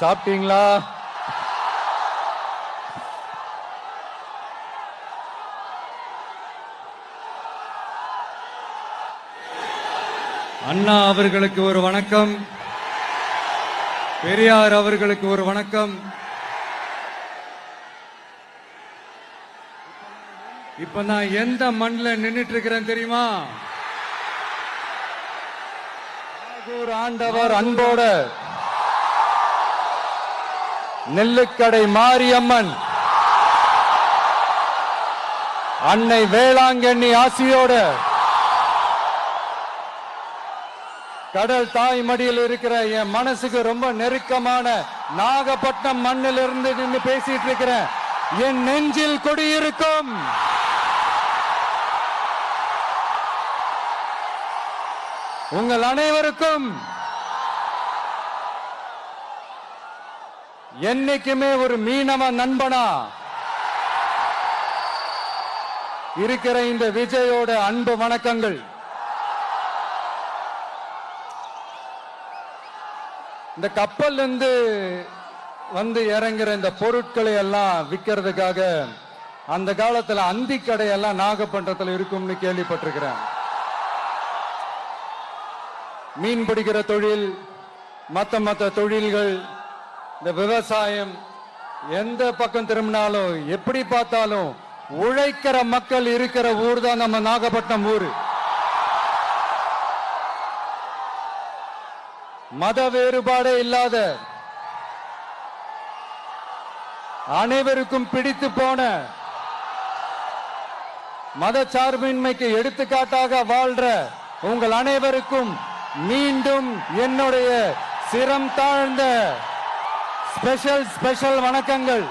சாப்பிட்டீங்களா? அண்ணா அவர்களுக்கு ஒரு வணக்கம், பெரியார் அவர்களுக்கு ஒரு வணக்கம். இப்ப நான் எந்த மண்ணில் நின்னுட்டு இருக்கிறேன் தெரியுமா? ஆண்டவர் அன்போட நெல்லுக்கடை மாரியம்மன் அன்னை வேளாங்கண்ணி ஆசியோட கடல் தாய் மடியில் இருக்கிற என் மனசுக்கு ரொம்ப நெருக்கமான நாகப்பட்டினம் மண்ணில் இருந்து நின்று பேசிட்டு இருக்கிறேன். என் நெஞ்சில் குடியிருக்கும் உங்கள் அனைவருக்கும் என்னைக்குமே ஒரு மீனவ நண்பனா இருக்கிற இந்த விஜயோட அன்பு வணக்கங்கள். இந்த கப்பல் இருந்து வந்து இறங்குற இந்த பொருட்களை எல்லாம் விற்கிறதுக்காக அந்த காலத்துல அந்தி கடையெல்லாம் நாகப்பட்டினத்தில் இருக்கும்னு கேள்விப்பட்டிருக்கிறேன். மீன் பிடிக்கிற தொழில், மற்ற தொழில்கள், இந்த விவசாயம், எந்த பக்கம் திரும்பினாலும் எப்படி பார்த்தாலும் உழைக்கிற மக்கள் இருக்கிற ஊர் தான் நம்ம நாகப்பட்டினம் ஊர். மத வேறுபாடே இல்லாத அனைவருக்கும் பிடித்து போன மத சார்பின்மைக்கு எடுத்துக்காட்டாக வாழ்ற உங்கள் அனைவருக்கும் மீண்டும் என்னுடைய சிரம் தாழ்ந்த ஸ்பெஷல் வணக்கங்கள்.